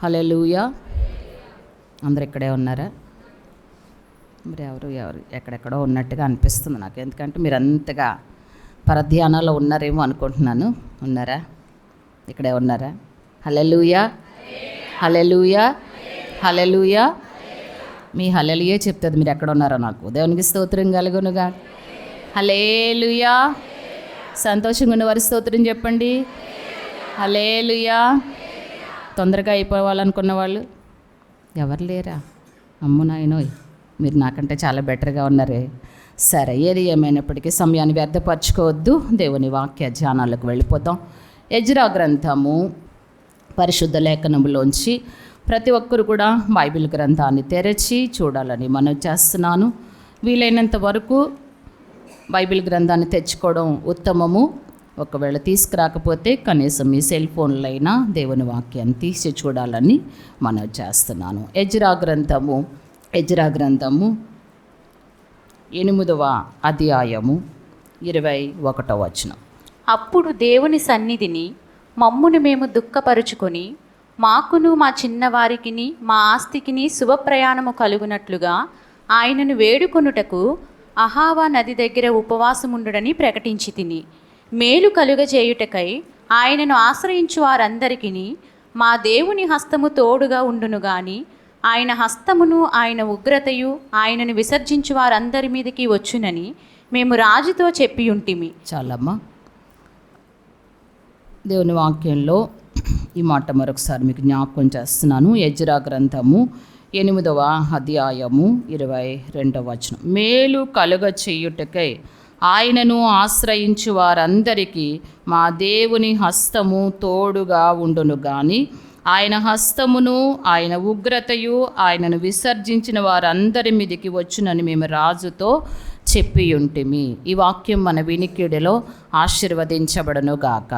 హల్లెలూయా. అందరు ఇక్కడే ఉన్నారా? మరి ఎవరు ఎక్కడెక్కడో ఉన్నట్టుగా అనిపిస్తుంది నాకు, ఎందుకంటే మీరు అంతగా పరధ్యానాల్లో ఉన్నారేమో అనుకుంటున్నాను. ఉన్నారా? ఇక్కడే ఉన్నారా? హల్లెలూయా, హల్లెలూయా, హల్లెలూయా. మీ హల్లెలూయా చెప్తుంది మీరు ఎక్కడ ఉన్నారో నాకు. దేవునికి స్తోత్రం కలుగునుగా. హల్లెలూయా. సంతోషంగా ఉన్నవారి స్తోత్రం చెప్పండి. హల్లెలూయా. తొందరగా అయిపోవాలనుకున్న వాళ్ళు ఎవరు లేరా? అమ్ము నాయనోయ్, మీరు నాకంటే చాలా బెటర్గా ఉన్నారే. సరే, ఏది ఏమైనప్పటికీ సమయాన్ని వ్యర్థపరచుకోవద్దు. దేవుని వాక్య ధ్యానాలకు వెళ్ళిపోతాం. ఎజ్రా గ్రంథము పరిశుద్ధ లేఖనములోంచి ప్రతి ఒక్కరు కూడా బైబిల్ గ్రంథాన్ని తెరచి చూడాలని మనం చేస్తున్నాను. వీలైనంత వరకు బైబిల్ గ్రంథాన్ని తెచ్చుకోవడం ఉత్తమము. ఒకవేళ తీసుకురాకపోతే కనీసం మీ సెల్ ఫోన్లైనా దేవుని వాక్యాన్ని తీసి చూడాలని మనం చేస్తున్నాను. ఎజ్రా గ్రంథము 8వ అధ్యాయము 21వ వచనం. అప్పుడు దేవుని సన్నిధిని మమ్మును మేము దుఃఖపరుచుకొని మాకును మా చిన్నవారికిని మా ఆస్తికిని శుభప్రయాణము కలుగునట్లుగా ఆయనను వేడుకొనుటకు అహావా నది దగ్గర ఉపవాసముండుడని ప్రకటించి తిని, మేలు కలుగజేయుటకై ఆయనను ఆశ్రయించు వారందరికీ మా దేవుని హస్తము తోడుగా ఉండును గాని ఆయన హస్తమును ఆయన ఉగ్రతయు ఆయనను విసర్జించు వారందరి మీదకి వచ్చునని మేము రాజుతో చెప్పి ఉంటిమి. చాలమ్మా. దేవుని వాక్యంలో ఈ మాట మరొకసారి మీకు జ్ఞాపకం చేస్తున్నాను. ఎజ్రా గ్రంథము 8వ అధ్యాయము 22వ వచనం. మేలు కలుగ చేయుటకై ఆయనను ఆశ్రయించు వారందరికీ మా దేవుని హస్తము తోడుగా ఉండును గాని ఆయన హస్తమును ఆయన ఉగ్రతయు ఆయనను విసర్జించిన వారందరి మీదకి వచ్చునని మేము రాజుతో చెప్పి ఉంటిమి. ఈ వాక్యం మన వినికిడిలో ఆశీర్వదించబడను గాక.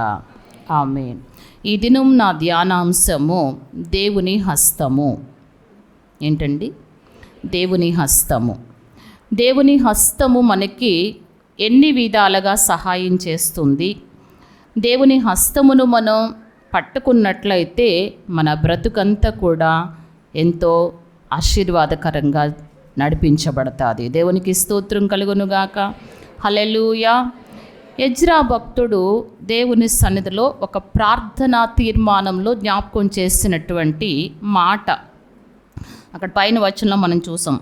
ఆమేన్. ఈ దినం నా ధ్యానాంశము దేవుని హస్తము. ఏంటండి? దేవుని హస్తము. దేవుని హస్తము మనకి ఎన్ని విధాలుగా సహాయం చేస్తుంది? దేవుని హస్తమును మనం పట్టుకున్నట్లయితే మన బ్రతుకంతా కూడా ఎంతో ఆశీర్వాదకరంగా నడిపించబడతాది. దేవునికి స్తోత్రం కలుగునుగాక. హల్లెలూయా. ఎజ్రా భక్తుడు దేవుని సన్నిధిలో ఒక ప్రార్థనా తీర్మానంలో జ్ఞాపకం చేసినటువంటి మాట అక్కడ పైన వచనంలో మనం చూసాం.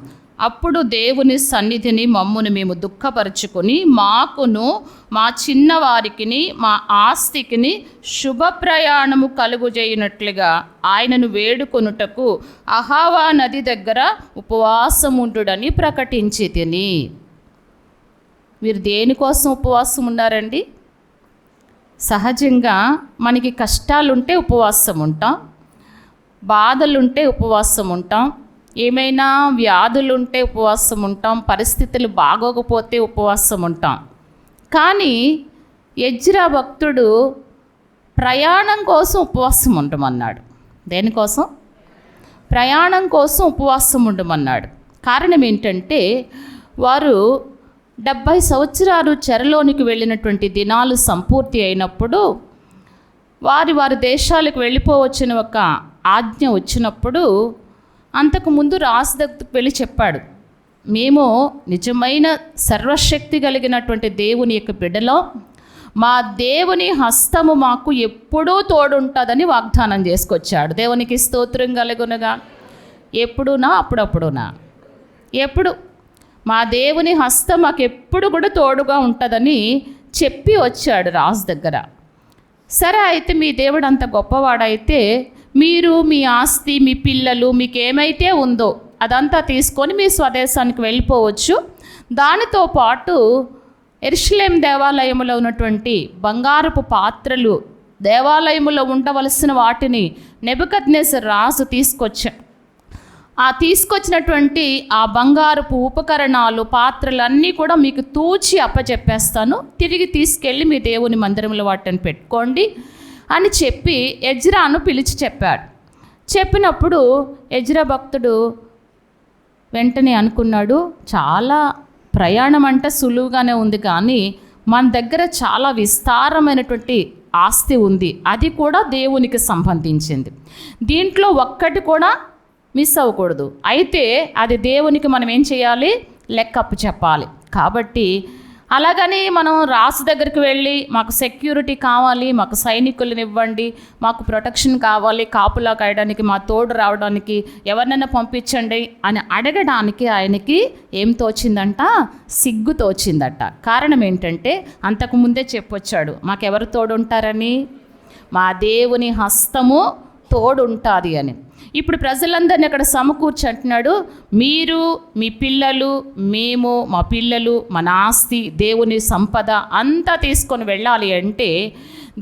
అప్పుడు దేవుని సన్నిధిని మమ్మును మేము దుఃఖపరుచుకొని మాకును మా చిన్నవారికిని మా ఆస్తికిని శుభప్రయాణము కలుగుజేయునట్లుగా ఆయనను వేడుకొనుటకు అహావా నది దగ్గర ఉపవాసముండుడని ప్రకటించి తిని. మీరు దేనికోసం ఉపవాసం ఉన్నారండి? సహజంగా మనకి కష్టాలుంటే ఉపవాసం ఉంటాం, బాధలుంటే ఉపవాసం ఉంటాం, ఏమైనా వ్యాధులుంటే ఉపవాసం ఉంటాం, పరిస్థితులు బాగోకపోతే ఉపవాసం ఉంటాం. కానీ ఎజ్రా భక్తుడు ప్రయాణం కోసం ఉపవాసం ఉండమన్నాడు. దేనికోసం? ప్రయాణం కోసం ఉపవాసం ఉండమన్నాడు. కారణం ఏంటంటే వారు 70 సంవత్సరాలు చెరలోనికి వెళ్ళినటువంటి దినాలు సంపూర్తి అయినప్పుడు వారి దేశాలకు వెళ్ళిపోవచ్చిన ఒక ఆజ్ఞ వచ్చినప్పుడు అంతకుముందు రాజు దగ్గరికి వెళ్ళి చెప్పాడు, మేము నిజమైన సర్వశక్తి కలిగినటువంటి దేవుని యొక్క బిడ్డలో మా దేవుని హస్తము మాకు ఎప్పుడూ తోడుంటుందని వాగ్దానం చేసుకొచ్చాడు. దేవునికి స్తోత్రం కలుగునుగా. ఎప్పుడునా? అప్పుడప్పుడునా? ఎప్పుడు? మా దేవుని హస్తం మాకు ఎప్పుడు కూడా తోడుగా ఉంటుందని చెప్పి వచ్చాడు రాజు దగ్గర. సరే, అయితే మీ దేవుడు అంత గొప్పవాడైతే మీరు మీ ఆస్తి, మీ పిల్లలు, మీకు ఏమైతే ఉందో అదంతా తీసుకొని మీ స్వదేశానికి వెళ్ళిపోవచ్చు. దానితో పాటు యెరూషలేము దేవాలయంలో ఉన్నటువంటి బంగారపు పాత్రలు, దేవాలయంలో ఉండవలసిన వాటిని నెబుకద్నెజర్ రాజు తీసుకొచ్చినటువంటి ఆ బంగారపు ఉపకరణాలు, పాత్రలన్నీ కూడా మీకు తూచి అప్పచెప్పేస్తాను, తిరిగి తీసుకెళ్ళి మీ దేవుని మందిరంలో వాటిని పెట్టుకోండి అని చెప్పి ఎజ్రాను పిలిచి చెప్పాడు. చెప్పినప్పుడు ఎజ్రా భక్తుడు వెంటనే అనుకున్నాడు, చాలా ప్రయాణం అంటే సులువుగానే ఉంది, కానీ మన దగ్గర చాలా విస్తారమైనటువంటి ఆస్తి ఉంది, అది కూడా దేవునికి సంబంధించింది. దీంట్లో ఒక్కటి కూడా మిస్ అవ్వకూడదు. అయితే అది దేవునికి మనం ఏం చేయాలి? లెక్కప్పు చెప్పాలి. కాబట్టి అలాగని మనం రాజు దగ్గరికి వెళ్ళి మాకు సెక్యూరిటీ కావాలి, మాకు సైనికులను ఇవ్వండి, మాకు ప్రొటెక్షన్ కావాలి, కాపులా కాయడానికి, మా తోడు రావడానికి ఎవరినైనా పంపించండి అని అడగడానికి ఆయనకి ఏం తోచిందంట? సిగ్గు తోచిందట. కారణం ఏంటంటే అంతకుముందే చెప్పొచ్చాడు, మాకెవరు తోడుంటారని? మా దేవుని హస్తము తోడుంటుంది అని. ఇప్పుడు ప్రజలందరినీ అక్కడ సమకూర్చి అంటున్నాడు, మీరు, మీ పిల్లలు, మేము, మా పిల్లలు, మన ఆస్తి, దేవుని సంపద అంతా తీసుకొని వెళ్ళాలి అంటే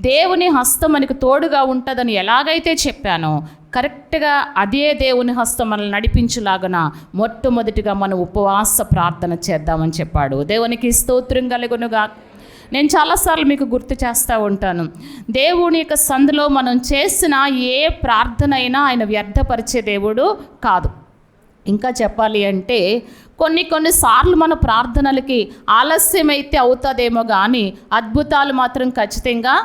దేవుని హస్తం మనకు తోడుగా ఉంటుందని ఎలాగైతే చెప్పానో కరెక్ట్గా అదే దేవుని హస్తం మనల్ని నడిపించులాగన మొట్టమొదటిగా మనం ఉపవాస ప్రార్థన చేద్దామని చెప్పాడు. దేవునికి స్తోత్రం కలుగునుగా. నేను చాలాసార్లు మీకు గుర్తు చేస్తూ ఉంటాను, దేవుని యొక్క సందులో మనం చేసిన ఏ ప్రార్థన అయినా ఆయన వ్యర్థపరిచే దేవుడు కాదు. ఇంకా చెప్పాలి అంటే కొన్నిసార్లు మన ప్రార్థనలకి ఆలస్యమైతే అవుతుందేమో కానీ అద్భుతాలు మాత్రం ఖచ్చితంగా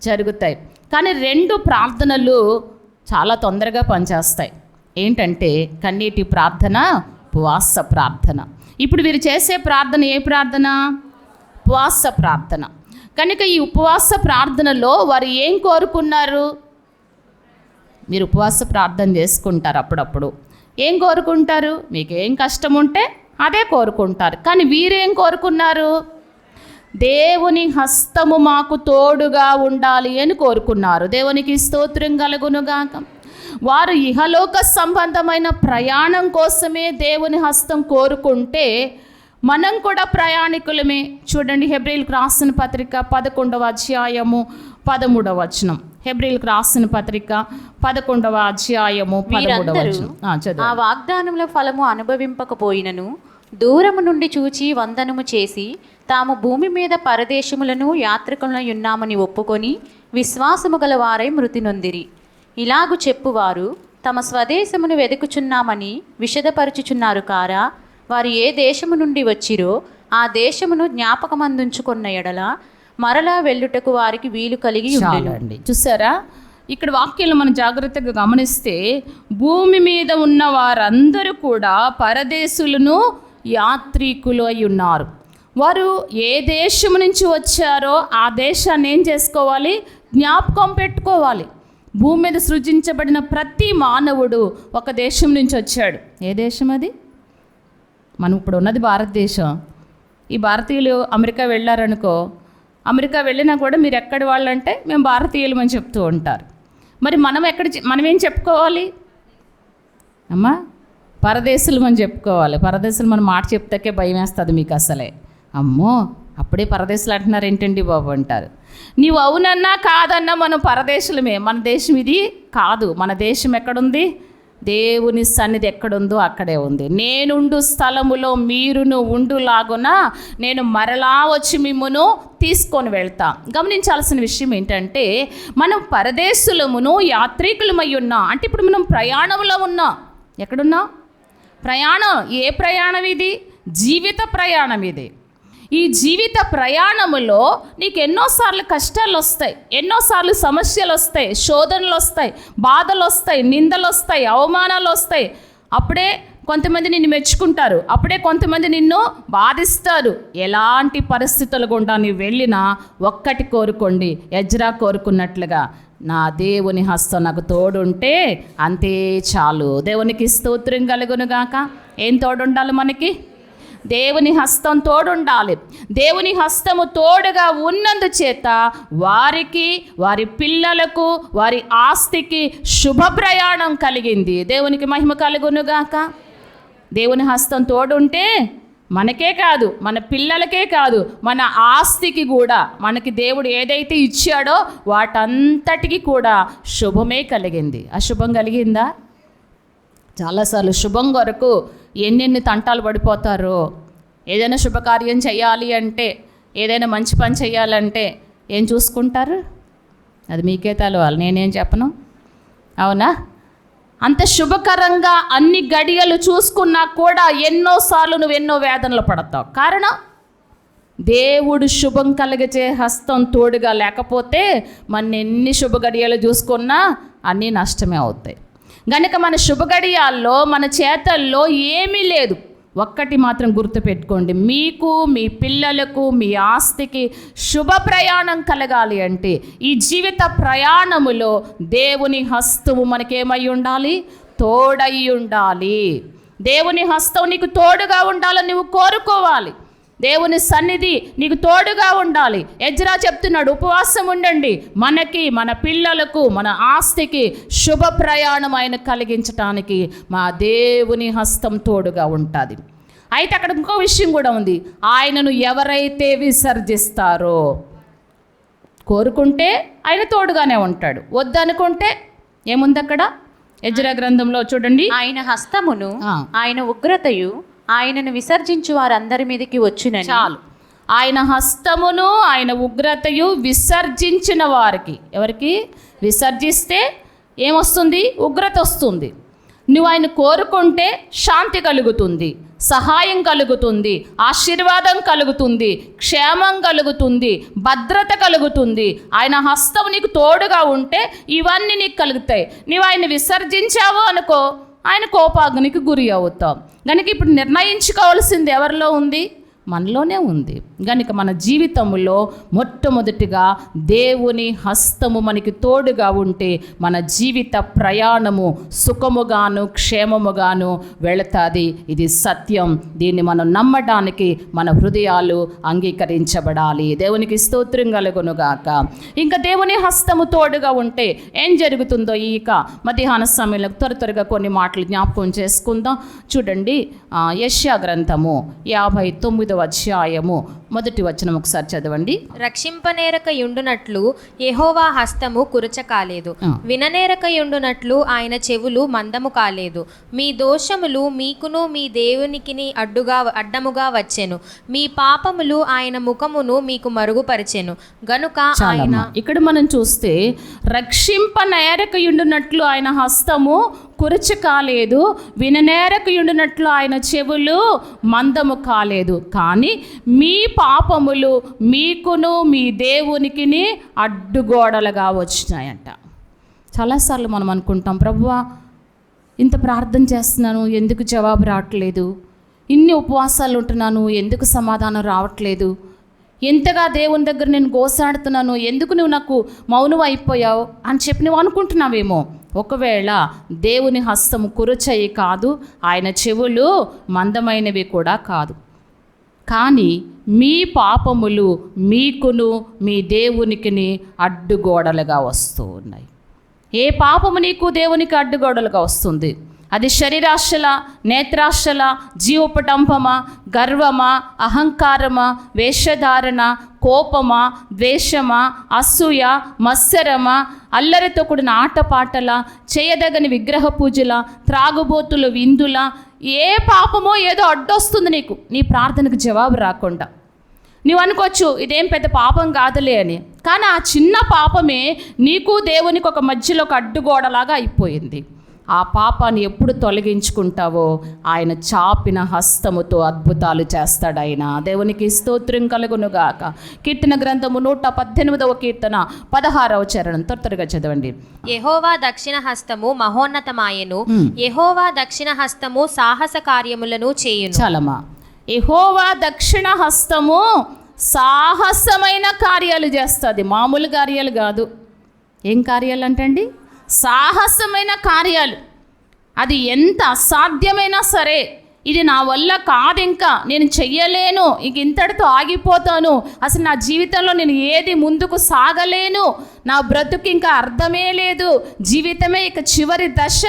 జరుగుతాయి. కానీ 2 ప్రార్థనలు చాలా తొందరగా పనిచేస్తాయి. ఏంటంటే కన్నీటి ప్రార్థన, ఉపవాస ప్రార్థన. ఇప్పుడు వీరు చేసే ప్రార్థన ఏ ప్రార్థన? ఉపవాస ప్రార్థన. కనుక ఈ ఉపవాస ప్రార్థనలో వారు ఏం కోరుకున్నారు? మీరు ఉపవాస ప్రార్థన చేసుకుంటారు అప్పుడప్పుడు, ఏం కోరుకుంటారు? మీకు ఏం కష్టం ఉంటే అదే కోరుకుంటారు. కానీ వీరేం కోరుకున్నారు? దేవుని హస్తము మాకు తోడుగా ఉండాలి అని కోరుకున్నారు. దేవునికి స్తోత్రం కలుగునుగాక. వారు ఇహలోక సంబంధమైన ప్రయాణం కోసమే దేవుని హస్తం కోరుకుంటే మనం కూడా ప్రయాణికులమే. చూడండి, హెబ్రీయులకు రాసిన పత్రిక 11వ అధ్యాయము 13వ వచనం. హెబ్రీయులకు రాసిన పత్రిక 11వ అధ్యాయము 13వ వచనం. ఆ వాగ్దానముల ఫలము అనుభవింపకపోయినను దూరము నుండి చూచి వందనము చేసి తాము భూమి మీద పరదేశములను యాత్రికులను ఉన్నామని ఒప్పుకొని విశ్వాసము గల వారై మృతి నొందిరి. ఇలాగు చెప్పువారు తమ స్వదేశమును వెదుకుచున్నామని విషదపరచుచున్నారు కారా? వారు ఏ దేశము నుండి వచ్చిరో ఆ దేశమును జ్ఞాపకమందుంచుకున్న ఎడల మరలా వెళ్ళుటకు వారికి వీలు కలిగి ఉండండి. చూసారా, ఇక్కడ వాక్యాలు మనం జాగ్రత్తగా గమనిస్తే భూమి మీద ఉన్న వారందరూ కూడా పరదేశులను, యాత్రికులు అయి ఉన్నారు. వారు ఏ దేశం నుంచి వచ్చారో ఆ దేశాన్ని ఏం చేసుకోవాలి? జ్ఞాపకం పెట్టుకోవాలి. భూమి మీద సృజించబడిన ప్రతి మానవుడు ఒక దేశం నుంచి వచ్చాడు. ఏ దేశం అది? మనం ఇప్పుడు ఉన్నది భారతదేశం. ఈ భారతీయులు అమెరికా వెళ్ళారనుకో, అమెరికా వెళ్ళినా కూడా మీరు ఎక్కడి వాళ్ళు అంటే మేము భారతీయులు అని చెప్తూ ఉంటారు. మరి మనం ఏం చెప్పుకోవాలి? అమ్మా, పరదేశులు అని చెప్పుకోవాలి. పరదేశులు మన మాట చెప్తాకే భయం వేస్తుంది మీకు. అసలే అమ్మో అప్పుడే పరదేశులు అంటున్నారు ఏంటండి బాబు అంటారు. నీవు అవునన్నా కాదన్నా మనం పరదేశులమే. మన దేశం ఇది కాదు. మన దేశం ఎక్కడుంది? దేవుని సన్నిధి ఎక్కడుందో అక్కడే ఉంది. నేనుండు స్థలములో మీరును ఉండులాగున నేను మరలా వచ్చి మిమ్మును తీసుకొని వెళ్తా. గమనించాల్సిన విషయం ఏంటంటే మనం పరదేశులమును యాత్రికులమై ఉన్నాం. అంటే ఇప్పుడు మనం ప్రయాణంలో ఉన్నాం. ఎక్కడున్నాం? ప్రయాణం. ఏ ప్రయాణం ఇది? జీవిత ప్రయాణం ఇది. ఈ జీవిత ప్రయాణములో నీకు ఎన్నోసార్లు కష్టాలు వస్తాయి, ఎన్నోసార్లు సమస్యలు వస్తాయి, శోధనలు వస్తాయి, బాధలు వస్తాయి, నిందలు వస్తాయి, అవమానాలు వస్తాయి. అప్పుడే కొంతమంది నిన్ను మెచ్చుకుంటారు, అప్పుడే కొంతమంది నిన్ను బాధిస్తారు. ఎలాంటి పరిస్థితులు గుండా నీవు వెళ్ళినా ఒక్కటి కోరుకోండి, ఎజ్రా కోరుకున్నట్లుగా, నా దేవుని హస్తం నాకు తోడుంటే అంతే చాలు. దేవునికి స్తోత్రం కలుగునుగాక. ఏం తోడుండాలి మనకి? దేవుని హస్తం తోడుండాలి. దేవుని హస్తము తోడుగా ఉన్నందుచేత వారికి, వారి పిల్లలకు, వారి ఆస్తికి శుభ ప్రయాణం కలిగింది. దేవునికి మహిమ కలుగునుగాక. దేవుని హస్తం తోడుంటే మనకే కాదు, మన పిల్లలకే కాదు, మన ఆస్తికి కూడా, మనకి దేవుడు ఏదైతే ఇచ్చాడో వాటంతటికి కూడా శుభమే కలిగింది. అశుభం కలిగిందా? చాలాసార్లు శుభం కొరకు ఎన్నెన్ని తంటాలు పడిపోతారో. ఏదైనా శుభకార్యం చేయాలి అంటే, ఏదైనా మంచి పని చేయాలంటే ఏం చూసుకుంటారు? అది మీకే తెలవాలి, నేనేం చెప్పను. అవునా? అంత శుభకరంగా అన్ని గడియలు చూసుకున్నా కూడా ఎన్నోసార్లు నువ్వు ఎన్నో వేదనలు పడతావు. కారణం దేవుడు శుభం కలిగచే హస్తం తోడుగా లేకపోతే మన ఎన్ని శుభగడియలు చూసుకున్నా అన్నీ నష్టమే అవుతాయి. గనుక మన శుభగడియాల్లో మన చేతల్లో ఏమీ లేదు. ఒక్కటి మాత్రం గుర్తుపెట్టుకోండి, మీకు, మీ పిల్లలకు, మీ ఆస్తికి శుభ ప్రయాణం కలగాలి అంటే ఈ జీవిత ప్రయాణములో దేవుని హస్తము మనకేమై ఉండాలి? తోడై ఉండాలి. దేవుని హస్తం నీకు తోడుగా ఉండాలని నువ్వు కోరుకోవాలి. దేవుని సన్నిధి నీకు తోడుగా ఉండాలి. ఎజ్రా చెప్తున్నాడు, ఉపవాసం ఉండండి, మనకి, మన పిల్లలకు, మన ఆస్తికి శుభ ప్రయాణం ఆయన కలిగించటానికి మా దేవుని హస్తం తోడుగా ఉంటుంది. అయితే అక్కడ ఇంకో విషయం కూడా ఉంది, ఆయనను ఎవరైతే విసర్జిస్తారో, కోరుకుంటే ఆయన తోడుగానే ఉంటాడు, వద్దనుకుంటే ఏముంది అక్కడ ఎజ్రా గ్రంథంలో చూడండి, ఆయన హస్తమును ఆయన ఉగ్రతయు ఆయనను విసర్జించు వారందరి మీదకి వచ్చునని. చాలు. ఆయన హస్తమును ఆయన ఉగ్రతయు విసర్జించిన వారికి, ఎవరికి విసర్జిస్తే ఏమొస్తుంది? ఉగ్రత వస్తుంది. నువ్వు ఆయన కోరుకుంటే శాంతి కలుగుతుంది, సహాయం కలుగుతుంది, ఆశీర్వాదం కలుగుతుంది, క్షేమం కలుగుతుంది, భద్రత కలుగుతుంది. ఆయన హస్తం నీకు తోడుగా ఉంటే ఇవన్నీ నీకు కలుగుతాయి. నువ్వు ఆయన విసర్జించావు అనుకో, ఆయన కోపాగ్నికి గురి అవుతాం. కనుక ఇప్పుడు నిర్ణయించుకోవాల్సింది ఎవరిలో ఉంది? మనలోనే ఉంది. కనుక మన జీవితంలో మొట్టమొదటిగా దేవుని హస్తము మనకి తోడుగా ఉంటే మన జీవిత ప్రయాణము సుఖముగాను క్షేమముగాను వెళతాది. ఇది సత్యం. దీన్ని మనం నమ్మడానికి మన హృదయాలు అంగీకరించబడాలి. దేవునికి స్తోత్రం కలుగునుగాక. ఇంకా దేవుని హస్తము తోడుగా ఉంటే ఏం జరుగుతుందో ఇక మధ్యాహ్న సమయంలో త్వరగా కొన్ని మాటలు జ్ఞాపకం చేసుకుందాం. చూడండి, యెషయా గ్రంథము 59వ అధ్యాయము 1వ వచనం ఒకసారి చదవండి. రక్షింపనేరక యుండునట్లు యెహోవా హస్తము కురచ కాలేదు, విననేరక యుండునట్లు ఆయన చెవులు మందము కాలేదు. మీ దోషములు మీకును మీ దేవునికిని అడ్డముగా వచ్చెను, మీ పాపములు ఆయన ముఖమును మీకు మరుగుపరిచెను. గనుక ఆయన, ఇక్కడ మనం చూస్తే రక్షింపనేరకయుండునట్లు ఆయన హస్తము కురచ కాలేదు, విననేరకయుండునట్లు ఆయన చెవులు మందము కాలేదు. కానీ మీ పాపములు మీకును మీ దేవునికిని అడ్డుగోడలుగా వచ్చినాయంట. చాలాసార్లు మనం అనుకుంటాం, ప్రభువా ఇంత ప్రార్థన చేస్తున్నాను, ఎందుకు జవాబు రావట్లేదు? ఇన్ని ఉపవాసాలు ఉంటున్నాను, ఎందుకు సమాధానం రావట్లేదు? ఎంతగా దేవుని దగ్గర నేను గోసాడుతున్నాను, ఎందుకు నువ్వు నాకు మౌనం అయిపోయావు అని చెప్పి నువ్వు అనుకుంటున్నావేమో. ఒకవేళ దేవుని హస్తము కురచయి కాదు, ఆయన చెవులు మందమైనవి కూడా కాదు. కానీ మీ పాపములు మీకును మీ దేవునికిని అడ్డుగోడలుగా వస్తూ ఉన్నాయి. ఏ పాపము నీకు దేవునికి అడ్డుగోడలుగా వస్తుంది? అది శరీరాశల, నేత్రాశల, జీవపటంపమా, గర్వమా, అహంకారమా, వేషధారణ, కోపమా, ద్వేషమా, అసూయ, మత్సరమా, అల్లరితో కూడిన ఆటపాటల, చేయదగని విగ్రహ పూజల, త్రాగుబోతుల విందుల, ఏ పాపమో ఏదో అడ్డొస్తుంది నీకు, నీ ప్రార్థనకు జవాబు రాకుండా. నువ్వు అనుకోవచ్చు ఇదేం పెద్ద పాపం కాదులే అని, కానీ ఆ చిన్న పాపమే నీకు దేవునికి ఒక మధ్యలో ఒక అడ్డుగోడలాగా అయిపోయింది. ఆ పాపాన్ని ఎప్పుడు తొలగించుకుంటావో ఆయన చాపిన హస్తముతో అద్భుతాలు చేస్తాడు ఆయన. దేవునికి స్తోత్రం కలుగునుగాక. కీర్తన గ్రంథము 118వ కీర్తన 16వ చరణం త్వరగా చదవండి. యెహోవా దక్షిణ హస్తము మహోన్నతమాయెను, యెహోవా దక్షిణ హస్తము సాహస కార్యములను చేయును. చాలమ్మా, యెహోవా దక్షిణ హస్తము సాహసమైన కార్యాలు చేస్తుంది, మామూలు కార్యాలు కాదు. ఏం కార్యాలు అంటండి? సాహసమైన కార్యాలు. అది ఎంత అసాధ్యమైనా సరే, ఇది నా వల్ల కాదు, ఇంకా నేను చెయ్యలేను, ఇంక ఇంతటితో ఆగిపోతాను, అసలు నా జీవితంలో నేను ఏది ముందుకు సాగలేను, నా బ్రతుకు ఇంకా అర్థమే లేదు, జీవితమే ఇక చివరి దశ,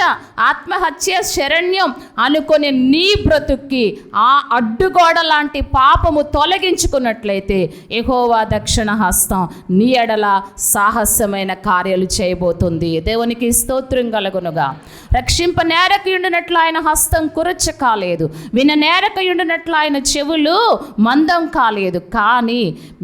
ఆత్మహత్య శరణ్యం అనుకునే నీ బ్రతుక్కి ఆ అడ్డుగోడ లాంటి పాపము తొలగించుకున్నట్లయితే యెహోవా దక్షిణ హస్తం నీ ఎడల సాహసమైన కార్యాలు చేయబోతుంది. దేవునికి స్తోత్రం కలుగునుగా. రక్షింపనేరకయుండినట్లు ఆయన హస్తం కురచ కాలేదు, విననేరకయుండినట్లు ఆయన చెవులు మందం కాలేదు. కానీ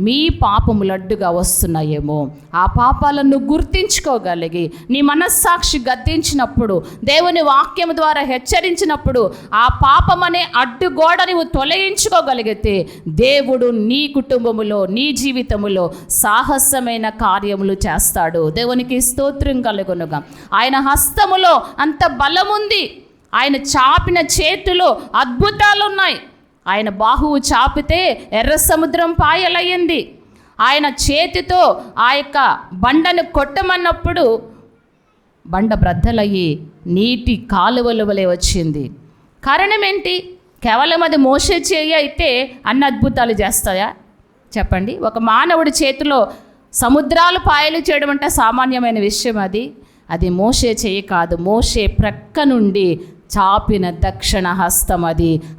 మీ పాపములు అడ్డుగా వస్తున్నాయేమో, ఆ పాపాలను గుర్తించుకోగలిగి నీ మనస్సాక్షి గద్దించినప్పుడు, దేవుని వాక్యం ద్వారా హెచ్చరించినప్పుడు ఆ పాపమనే అడ్డుగోడ నీవు తొలగించుకోగలిగితే దేవుడు నీ కుటుంబములో, నీ జీవితములో సాహసమైన కార్యములు చేస్తాడు. దేవునికి స్తోత్రం కలుగునుగా. ఆయన హస్తములో అంత బలముంది, ఆయన చాపిన చేతిలో అద్భుతాలు ఉన్నాయి. ఆయన బాహువు చాపితే ఎర్ర సముద్రం పాయలయ్యింది. ఆయన చేతితో ఆ యొక్క బండను కొట్టమన్నప్పుడు బండ బ్రద్దలయ్యి నీటి కాలువల వలె వచ్చింది. కారణం ఏంటి? కేవలం అది మోషే చేయి అయితే అన్ని అద్భుతాలు చేస్తాయా చెప్పండి? ఒక మానవుడి చేతిలో సముద్రాలు పాయలు చేయడం అంటే సామాన్యమైన విషయం. అది మోషే చేయి కాదు, మోషే ప్రక్క నుండి చాపిన దక్షిణ హస్తం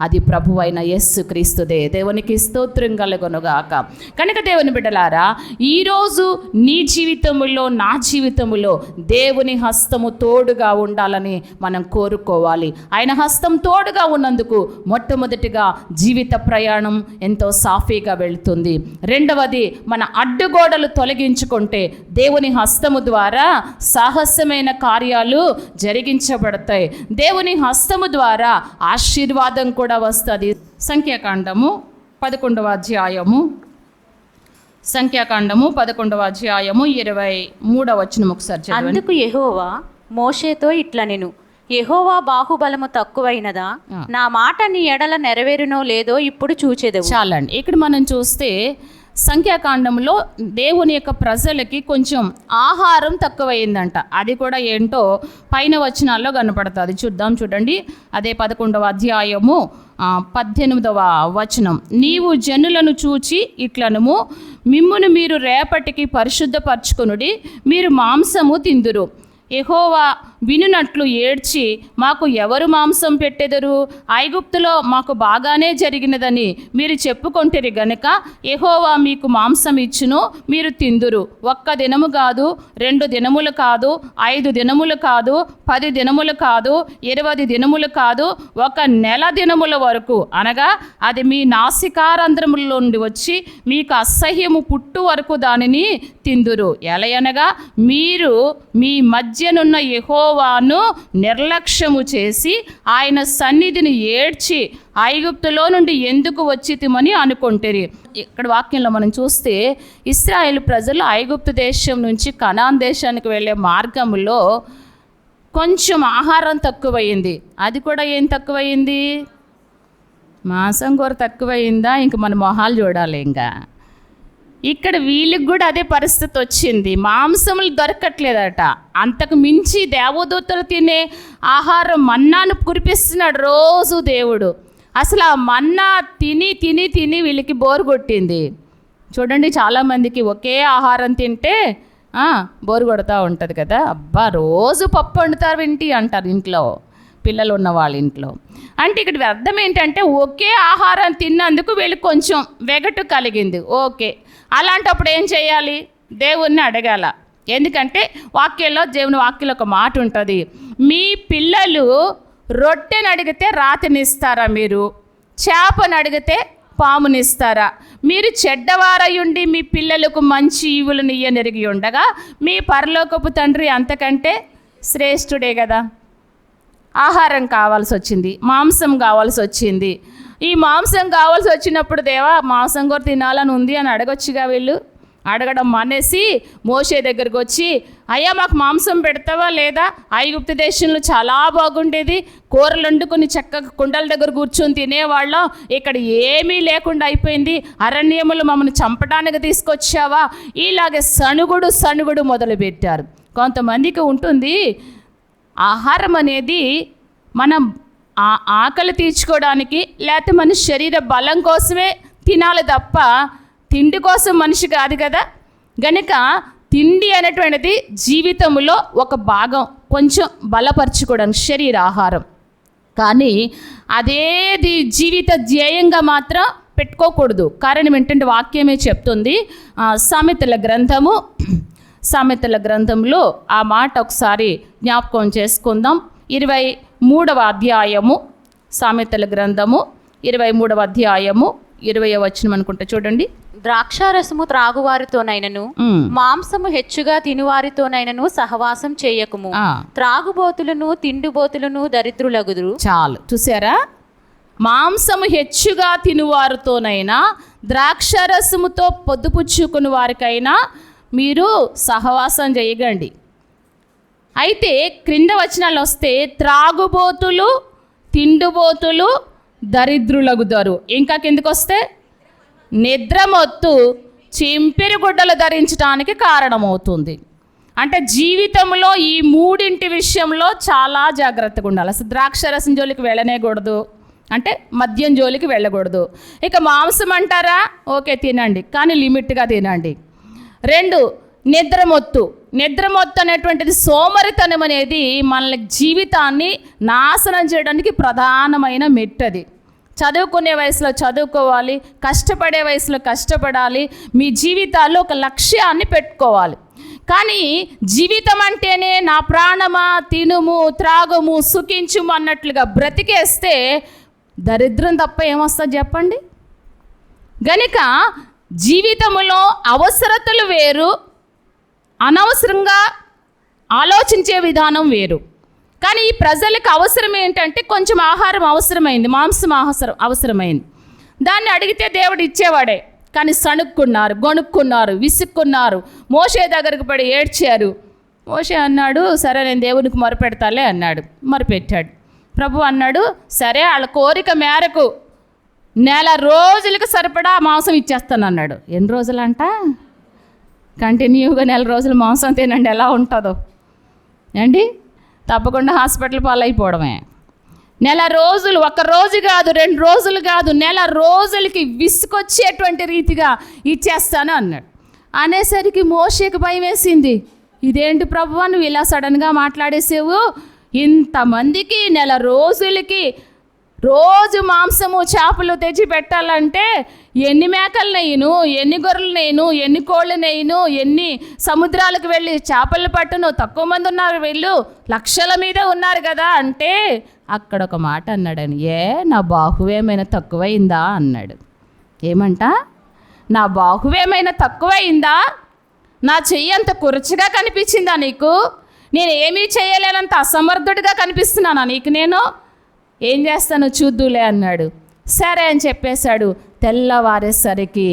అది ప్రభువైన యేసుక్రీస్తుదే. దేవునికి స్తోత్రం కలుగునుగాక. కనుక దేవుని బిడ్డలారా, ఈరోజు నీ జీవితములో, నా జీవితములో దేవుని హస్తము తోడుగా ఉండాలని మనం కోరుకోవాలి. ఆయన హస్తం తోడుగా ఉన్నందుకు మొట్టమొదటిగా జీవిత ప్రయాణం ఎంతో సాఫీగా వెళుతుంది. రెండవది, మన అడ్డుగోడలు తొలగించుకుంటే దేవుని హస్తము ద్వారా సాహసమైన కార్యాలు జరిగించబడతాయి. దేవుని హస్తము ద్వారా ఆశీర్వాదం కూడా వస్తుంది. సంఖ్యాకాండము 11వ అధ్యాయము 23వ వచనం ఒకసారి చదవండి. అందుకు యెహోవా మోషేతో ఇట్లనెను, యెహోవా బాహుబలము తక్కువైనదా? నా మాట నీ ఎడల నెరవేరునో లేదో ఇప్పుడు చూచెదవు. చాలండి. ఇక్కడ మనం చూస్తే సంఖ్యాకాండంలో దేవుని యొక్క ప్రజలకి కొంచెం ఆహారం తక్కువైందంట. అది కూడా ఏంటో పైన వచనాల్లో కనపడుతుంది. చూడండి. అదే 11వ అధ్యాయము 18వ వచనం. నీవు జనులను చూచి ఇట్లనుము, మిమ్మును మీరు రేపటికి పరిశుద్ధపరచుకొనుడి, మీరు మాంసము తిందురు. యెహోవా వినునట్లు ఏడ్చి, మాకు ఎవరు మాంసం పెట్టెదరు? ఐగుప్తులో మాకు బాగానే జరిగినదని మీరు చెప్పుకొంటిరి గనుక యెహోవా మీకు మాంసం ఇచ్చును, మీరు తిందురు. 1 దినము కాదు, 2 దినములు కాదు, 5 దినములు కాదు, 10 దినములు కాదు, 20 దినములు కాదు, 1 నెల దినముల వరకు, అనగా అది మీ నాసికారంధ్రముల నుండి వచ్చి మీకు అసహ్యము పుట్టు వరకు దానిని తిందురు. ఎలయనగా మీరు మీ మధ్యనున్న యెహోవాను నిర్లక్ష్యము చేసి ఆయన సన్నిధిని ఏడ్చి ఐగుప్తులో నుండి ఎందుకు వచ్చితిమని అనుకుంటారు. ఇక్కడ వాక్యంలో మనం చూస్తే ఇశ్రాయేలు ప్రజలు ఐగుప్తు దేశం నుంచి కనాన్ దేశానికి వెళ్ళే మార్గంలో కొంచెం ఆహారం తక్కువయింది. అది కూడా ఏం తక్కువయింది? మాంసం కూర తక్కువయిందా? ఇంక మన మొహాలు చూడాలి. ఇంకా ఇక్కడ వీళ్ళకి కూడా అదే పరిస్థితి వచ్చింది. మాంసములు దొరకట్లేదట. అంతకు మించి దేవదూతలు తినే ఆహారం మన్నాను కురిపిస్తున్నాడు రోజు దేవుడు. అసలు ఆ మన్నా తిని తిని తిని వీళ్ళకి బోరు కొట్టింది. చూడండి, చాలామందికి ఒకే ఆహారం తింటే బోరు కొడతా ఉంటుంది కదా. అబ్బా, రోజు పప్పు వండుతారు ఏంటి అంటారు ఇంట్లో, పిల్లలు ఉన్న వాళ్ళ ఇంట్లో. అంటే ఇక్కడ అర్థం ఏంటంటే ఒకే ఆహారం తిన్నందుకు వీళ్ళకి కొంచెం వెగటు కలిగింది. ఓకే, అలాంటప్పుడు ఏం చేయాలి? దేవుణ్ణి అడగాల. ఎందుకంటే దేవుని వాక్యంలో ఒక మాట ఉంటుంది, మీ పిల్లలు రొట్టెని అడిగితే రాతినిస్తారా? మీరు చేపను అడిగితే పామునిస్తారా? మీరు చెడ్డవారయుండి మీ పిల్లలకు మంచి ఈవులను ఇయ్యనెరిగి ఉండగా మీ పరలోకపు తండ్రి అంతకంటే శ్రేష్ఠుడే కదా. ఆహారం కావాల్సి వచ్చింది, మాంసం కావాల్సి వచ్చింది. ఈ మాంసం కావాల్సి వచ్చినప్పుడు దేవా మాంసం కూర తినాలని ఉంది అని అడగొచ్చుగా. వీళ్ళు అడగడం మానేసి మోషే దగ్గరికి వచ్చి, అయ్యా మాకు మాంసం పెడతావా లేదా? ఐగుప్తు దేశంలో చాలా బాగుండేది, కూరలు వండుకొని చక్కగా కుండల దగ్గర కూర్చొని తినేవాళ్ళం, ఇక్కడ ఏమీ లేకుండా అయిపోయింది, అరణ్యములు మమ్మల్ని చంపడానికి తీసుకొచ్చావా? ఇలాగే సణుగుడు మొదలుపెట్టారు. కొంతమందికి ఉంటుంది ఆహారం అనేది మనం ఆకలి తీర్చుకోవడానికి, లేకపోతే మన శరీర బలం కోసమే తినాలి తప్ప తిండి కోసం మనిషి కాదు కదా. గనుక తిండి అనేటువంటిది జీవితంలో ఒక భాగం, కొంచెం బలపరచుకోవడానికి శరీర ఆహారం. కానీ అదేది జీవిత ధ్యేయంగా మాత్రం పెట్టుకోకూడదు. కారణం ఏంటంటే వాక్యమే చెప్తుంది. సామెతల గ్రంథంలో ఆ మాట ఒకసారి జ్ఞాపకం చేసుకుందాం. 23వ అధ్యాయము సామెతల గ్రంథము 23వ అధ్యాయము 20వ వచనం అనుకుంటా చూడండి. ద్రాక్షారసము త్రాగువారితోనైనను మాంసము హెచ్చుగా తినువారితోనైనను సహవాసం చేయకుము. త్రాగుబోతులను తిండిబోతులను దరిద్రులగుదురు. చాలు, చూసారా? మాంసము హెచ్చుగా తినువారితోనైనా ద్రాక్షరసముతో పొద్దుపుచ్చుకుని వారికైనా మీరు సహవాసం చేయగండి. అయితే క్రింద వచనాలు వస్తే త్రాగుబోతులు తిండిబోతులు దరిద్రులగుతారు. ఇంకా కిందకు వస్తే నిద్రమొత్తు చింపిరి గుడ్డలు ధరించడానికి కారణమవుతుంది. అంటే జీవితంలో ఈ మూడింటి విషయంలో చాలా జాగ్రత్తగా ఉండాలి. అసలు ద్రాక్షరసం జోలికి వెళ్ళనేకూడదు, అంటే మద్యం జోలికి వెళ్ళకూడదు. ఇక మాంసం అంటారా, ఓకే తినండి, కానీ లిమిట్గా తినండి. 2, నిద్రమొత్తు అనేటువంటిది సోమరితనం అనేది మన జీవితాన్ని నాశనం చేయడానికి ప్రధానమైన మెట్టది. చదువుకునే వయసులో చదువుకోవాలి, కష్టపడే వయసులో కష్టపడాలి, మీ జీవితాల్లో ఒక లక్ష్యాన్ని పెట్టుకోవాలి. కానీ జీవితం అంటేనే నా ప్రాణమా తినుము త్రాగుము సుఖించుము అన్నట్లుగా బ్రతికేస్తే దరిద్రం తప్ప ఏమొస్తుంది చెప్పండి? గనుక జీవితంలో అవసరతలు వేరు, అనవసరంగా ఆలోచించే విధానం వేరు. కానీ ఈ ప్రజలకు అవసరం ఏంటంటే కొంచెం ఆహారం అవసరమైంది, మాంసం అవసరమైంది. దాన్ని అడిగితే దేవుడు ఇచ్చేవాడే, కానీ సణుక్కున్నారు, గొణుక్కున్నారు, విసుక్కున్నారు, మోషే దగ్గరకు పడి ఏడ్చారు. మోషే అన్నాడు, సరే నేను దేవునికి మొరపెడతాలే అన్నాడు. మొరపెట్టాడు. ప్రభు అన్నాడు, సరే వాళ్ళ కోరిక మేరకు 1 రోజులకు సరిపడా మాంసం ఇచ్చేస్తాను అన్నాడు. ఎన్ని రోజులంట? కంటిన్యూగా 1 రోజులు మాంసం తినండి, ఎలా ఉంటుందో అండి. తప్పకుండా హాస్పిటల్ పాలైపోవడమే. 1 రోజులు, 1 రోజు కాదు, 2 రోజులు కాదు, 1 రోజులకి విసుకొచ్చేటువంటి రీతిగా ఇచ్చేస్తాను అన్నాడు. అనేసరికి మోషేకి భయం వేసింది. ఇదేంటి ప్రభువా నువ్వు ఇలా సడన్గా మాట్లాడేసావు? ఇంతమందికి 1 రోజులకి రోజు మాంసము చేపలు తెచ్చి పెట్టాలంటే ఎన్ని మేకలు నెయ్యను, ఎన్ని గొర్రెలు నెయ్యను, ఎన్ని కోళ్ళు నెయ్యను, ఎన్ని సముద్రాలకు వెళ్ళి చేపలు పట్టును, తక్కువ మంది ఉన్నారు, వీళ్ళు లక్షల మీద ఉన్నారు కదా అంటే అక్కడ ఒక మాట అన్నాడని, నా బాహువేమైనా తక్కువైందా అన్నాడు. ఏమంట? నా బాహువేమైనా తక్కువైందా? నా చెయ్యి అంత కురచగా కనిపించిందా నీకు? నేను ఏమీ చేయలేనంత అసమర్థుడిగా కనిపిస్తున్నానా నీకు? నేను ఏం చేస్తాను చూద్దులే అన్నాడు. సరే అని చెప్పేశాడు. తెల్లవారేసరికి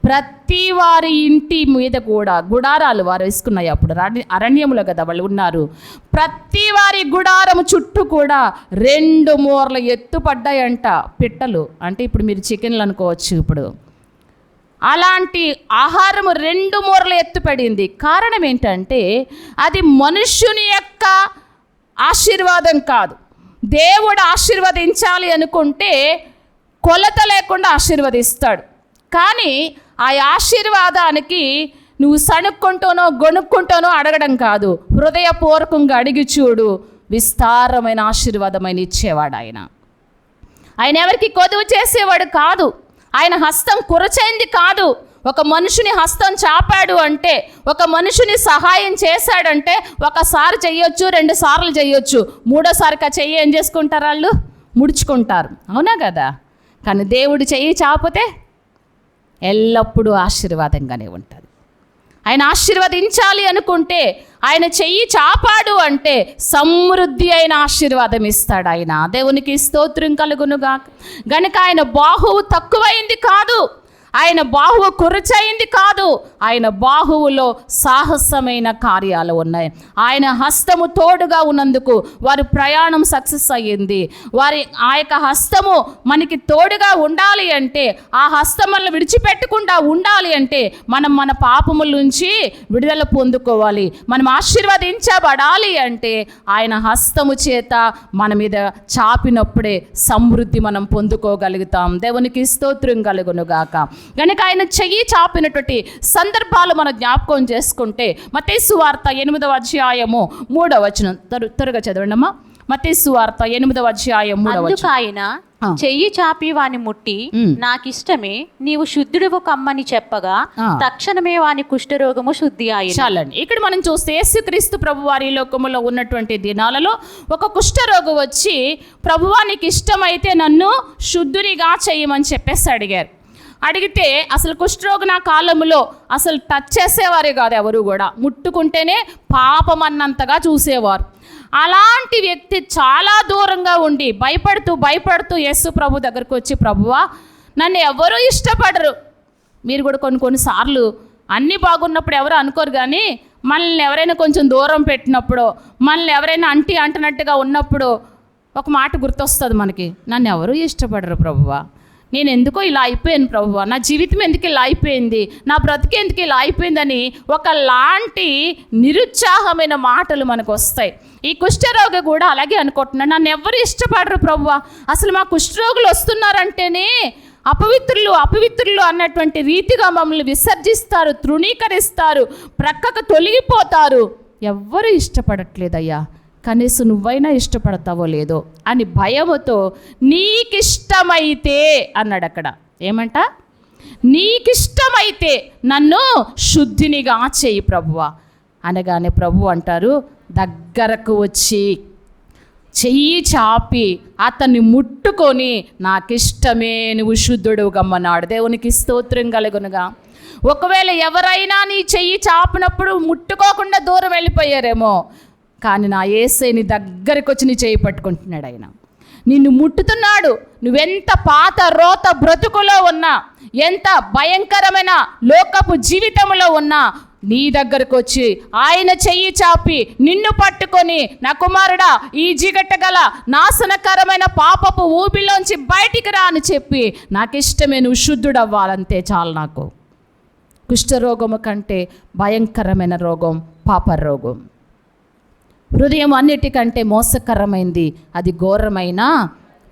ప్రతి వారి ఇంటి మీద కూడా గుడారాలు వారు వేసుకున్నాయి. అప్పుడు అరణ్యములో కదా వాళ్ళు ఉన్నారు. ప్రతి వారి గుడారము చుట్టూ కూడా 2 మూరలు ఎత్తుపడ్డాయంట పిట్టలు. అంటే ఇప్పుడు మీరు చికెన్లు అనుకోవచ్చు. ఇప్పుడు అలాంటి ఆహారము 2 మూరలు ఎత్తుపడింది. కారణం ఏంటంటే అది మనుష్యుని యొక్క ఆశీర్వాదం కాదు. దేవుడు ఆశీర్వదించాలి అనుకుంటే కొలత లేకుండా ఆశీర్వదిస్తాడు. కానీ ఆ ఆశీర్వాదానికి నువ్వు సణుక్కుంటూనో గొణుక్కుంటూనో అడగడం కాదు, హృదయపూర్వకంగా అడిగి చూడు, విస్తారమైన ఆశీర్వాదమైన ఇచ్చేవాడు ఆయన. ఆయన ఎవరికి కొదువు చేసేవాడు కాదు. ఆయన హస్తం కురచైంది కాదు. ఒక మనుషుని హస్తం చాపాడు అంటే, ఒక మనుషుని సహాయం చేశాడంటే 1 సారి చెయ్యొచ్చు, 2 సార్లు చెయ్యొచ్చు, 3వ సారికి ఆ చెయ్యి ఏం చేసుకుంటారు? వాళ్ళు ముడుచుకుంటారు, అవునా కదా? కానీ దేవుడు చెయ్యి చాపితే ఎల్లప్పుడూ ఆశీర్వాదంగానే ఉంటుంది. ఆయన ఆశీర్వదించాలి అనుకుంటే, ఆయన చెయ్యి చాపాడు అంటే సమృద్ధి అయిన ఆశీర్వాదం ఇస్తాడు ఆయన. దేవునికి స్తోత్రం కలుగునుగా. గనుక ఆయన బాహువు తక్కువైంది కాదు, ఆయన బాహువు కురచైంది కాదు, ఆయన బాహువులో సాహసమైన కార్యాలు ఉన్నాయి. ఆయన హస్తము తోడుగా ఉన్నందుకు వారి ప్రయాణం సక్సెస్ అయ్యింది. ఆ యొక్క హస్తము మనకి తోడుగా ఉండాలి అంటే, ఆ హస్తం మనల్ని విడిచిపెట్టకుండా ఉండాలి అంటే మనం మన పాపముల నుంచి విడుదల పొందుకోవాలి. మనం ఆశీర్వదించబడాలి అంటే ఆయన హస్తము చేత మన మీద చాపినప్పుడే సమృద్ధి మనం పొందుకోగలుగుతాం. దేవునికి స్తోత్రం కలుగునుగాక. కనుక ఆయన చెయ్యి చాపినటువంటి సందర్భాలు మనం జ్ఞాపకం చేసుకుంటే, మత్తయి సువార్త 8వ అధ్యాయము 3వ వచనం త్వరగా చదవండి అమ్మా. మత్తయి సువార్త 8వ అధ్యాయం 3వ వచనం. ఆయన చెయ్యి చాపి వాని ముట్టి నాకిష్టమే నీవు శుద్ధుడవు కమ్మని చెప్పగా తక్షణమే వాని కుష్ఠరోగము శుద్ధి అయ్యింది. చాలండి. ఇక్కడ మనం చూస్తే యేసుక్రీస్తు ప్రభువారి లోకములో ఉన్నటువంటి దినాలలో ఒక కుష్ఠరోగి వచ్చి ప్రభువానికి ఇష్టమైతే నన్ను శుద్ధునిగా చేయమని చెప్పేసి అడిగారు. అడిగితే అసలు కుష్ఠరోగి నా కాలములో అసలు టచ్ చేసేవారే కాదు, ఎవరు కూడా ముట్టుకుంటేనే పాపం అన్నంతగా చూసేవారు. అలాంటి వ్యక్తి చాలా దూరంగా ఉండి భయపడుతూ యేసు ప్రభు దగ్గరకు వచ్చి, ప్రభువా నన్ను ఎవరూ ఇష్టపడరు. మీరు కూడా కొన్నిసార్లు అన్నీ బాగున్నప్పుడు ఎవరు అనుకోరు, కానీ మనల్ని ఎవరైనా కొంచెం దూరం పెట్టినప్పుడు, మనల్ని ఎవరైనా అంటున్నట్టుగా ఉన్నప్పుడు ఒక మాట గుర్తొస్తుంది మనకి, నన్ను ఎవరూ ఇష్టపడరు ప్రభువా, నేను ఎందుకో ఇలా అయిపోయాను ప్రభువా, నా జీవితం ఎందుకు ఇలా అయిపోయింది, నా బ్రతికి ఎందుకు ఇలా అయిపోయిందని ఒకలాంటి నిరుత్సాహమైన మాటలు మనకు వస్తాయి. ఈ కుష్ఠరోగి కూడా అలాగే అనుకుంటున్నాడు, నన్ను ఎవరు ఇష్టపడరు ప్రభువా, అసలు మా కుష్ఠరోగులు వస్తున్నారంటేనే అపవిత్రులు అన్నటువంటి రీతిగా మమ్మల్ని విసర్జిస్తారు, తృణీకరిస్తారు, ప్రక్కకు తొలగిపోతారు, ఎవ్వరూ ఇష్టపడట్లేదయ్యా, కనీసం నువ్వైనా ఇష్టపడతావో లేదో అని భయముతో నీకిష్టమైతే అన్నాడు. అక్కడ ఏమంట, నీకిష్టమైతే నన్ను శుద్ధినిగా చేయి ప్రభువా అనగానే ప్రభు అంటారు, దగ్గరకు వచ్చి చెయ్యి చాపి అతన్ని ముట్టుకొని నాకిష్టమే నువ్వు శుద్ధుడు గమ్మన్నాడు. దేవునికి స్తోత్రం కలుగునుగా. ఒకవేళ ఎవరైనా నీ చెయ్యి చాపినప్పుడు ముట్టుకోకుండా దూరం వెళ్ళిపోయారేమో, కానీ నా యేసయ్య నీ దగ్గరికి వచ్చి నీ చేయి పట్టుకుంటున్నాడు. ఆయన నిన్ను ముట్టుతున్నాడు. నువ్వెంత పాత రోత బ్రతుకులో ఉన్నా, ఎంత భయంకరమైన లోకపు జీవితంలో ఉన్నా, నీ దగ్గరకు వచ్చి ఆయన చెయ్యి చాపి నిన్ను పట్టుకొని, నా కుమారుడా ఈ జిగట్టగల నాశనకరమైన పాపపు ఊబిలోంచి బయటికి రా అని చెప్పి, నాకిష్టమే నువ్వు శుద్ధుడవ్వాలంతే చాలు. నాకు కుష్ఠరోగము కంటే భయంకరమైన రోగం పాప రోగం. హృదయం అన్నిటికంటే మోసకరమైంది, అది ఘోరమైన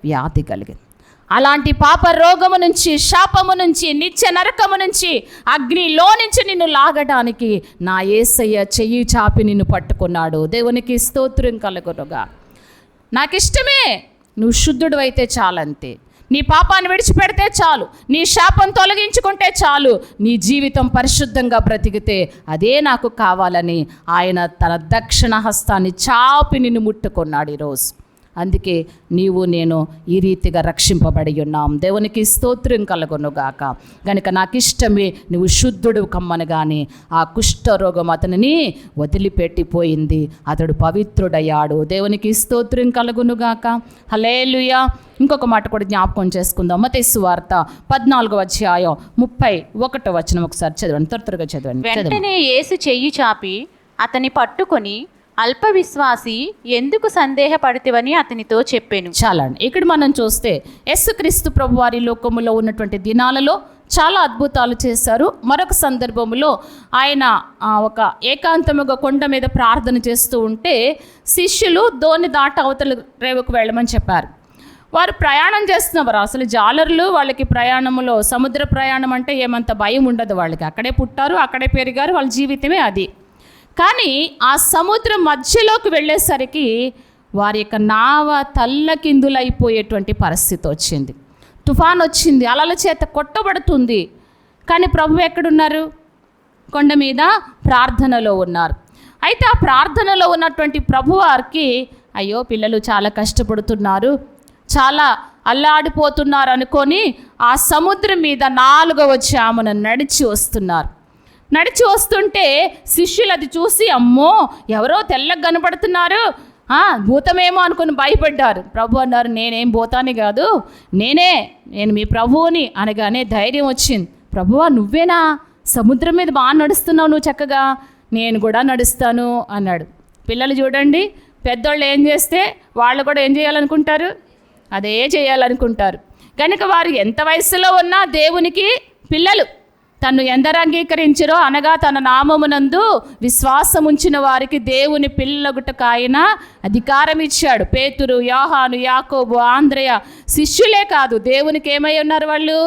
వ్యాధి కలిగింది. అలాంటి పాప రోగము నుంచి, శాపము నుంచి, నిత్య నరకము నుంచి, అగ్నిలో నుంచి నిన్ను లాగడానికి నా యేసయ్య చెయ్యి చాపి నిన్ను పట్టుకున్నాడు. దేవునికి స్తోత్రం కలుగునుగా. నాకిష్టమే నువ్వు శుద్ధుడు అయితే చాలంతే. నీ పాపాన్ని విడిచిపెడితే చాలు, నీ శాపం తొలగించుకుంటే చాలు, నీ జీవితం పరిశుద్ధంగా బ్రతికితే అదే నాకు కావాలని ఆయన తన దక్షిణ హస్తాన్ని చాపి నిన్ను ముట్టుకున్నాడు ఈరోజు. అందుకే నీవు నేను ఈ రీతిగా రక్షింపబడి ఉన్నాం. దేవునికి స్తోత్రం కలుగునుగాక. గనుక నాకు ఇష్టమే నువ్వు శుద్ధుడు కమ్మనగానే ఆ కుష్ఠరోగం అతనిని వదిలిపెట్టిపోయింది, అతడు పవిత్రుడయ్యాడు. దేవునికి స్తోత్రం కలుగునుగాక. హల్లెలూయా. ఇంకొక మాట కూడా జ్ఞాపకం చేసుకుందాం. మత్తయి సువార్త 14వ అధ్యాయం 31వ వచనం ఒకసారి చదవండి, త్వరగా చదవండి. వెంటనే యేసు చెయ్యి చాపి అతని పట్టుకొని, అల్ప విశ్వాసి ఎందుకు సందేహపడితివని అతనితో చెప్పాను. చాలండి. ఇక్కడ మనం చూస్తే యేసుక్రీస్తు ప్రభువారి లోకములో ఉన్నటువంటి దినాలలో చాలా అద్భుతాలు చేశారు. మరొక సందర్భంలో ఆయన ఒక ఏకాంతముగా కొండ మీద ప్రార్థన చేస్తూ ఉంటే శిష్యులు దోణి దాట అవతల రేవుకు వెళ్ళమని చెప్పారు. వారు ప్రయాణం చేస్తున్నవారు, అసలు జాలరులు, వాళ్ళకి ప్రయాణంలో సముద్ర ప్రయాణం అంటే ఏమంత భయం ఉండదు వాళ్ళకి. అక్కడే పుట్టారు, అక్కడే పెరిగారు, వాళ్ళ జీవితమే అది. కానీ ఆ సముద్రం మధ్యలోకి వెళ్ళేసరికి వారి యొక్క నావ తల్లకిందులైపోయేటువంటి పరిస్థితి వచ్చింది. తుఫాన్ వచ్చింది, అలల చేత కొట్టబడుతుంది. కానీ ప్రభు ఎక్కడున్నారు? కొండ మీద ప్రార్థనలో ఉన్నారు. అయితే ఆ ప్రార్థనలో ఉన్నటువంటి ప్రభువారికి అయ్యో పిల్లలు చాలా కష్టపడుతున్నారు, చాలా అల్లాడిపోతున్నారు అనుకొని ఆ సముద్రం మీద 4వ జామున నడిచి వస్తుంటే శిష్యులు అది చూసి అమ్మో ఎవరో తెల్లగా కనపడుతున్నారు, భూతమేమో అనుకుని భయపడ్డారు. ప్రభు అన్నారు, నేనేం భూతాన్ని కాదు, నేను మీ ప్రభువుని అనగానే ధైర్యం వచ్చింది. ప్రభువా నువ్వేనా? సముద్రం మీద బాగా నడుస్తున్నావు నువ్వు చక్కగా, నేను కూడా నడుస్తాను అన్నాడు. పిల్లలు చూడండి, పెద్దోళ్ళు ఏం చేస్తే వాళ్ళు కూడా ఏం చేయాలనుకుంటారు? అదే చేయాలనుకుంటారు. కనుక వారు ఎంత వయసులో ఉన్నా దేవునికి పిల్లలు. తను ఎందరు అంగీకరించరో అనగా తన నామమునందు విశ్వాసం ఉంచిన వారికి దేవుని పిల్లగుటకు ఆయన అధికారం ఇచ్చాడు. పేతురు, యోహాను, యాకోబు, ఆంద్రయ శిష్యులే కాదు, దేవునికి ఏమై ఉన్నారు? వాళ్ళు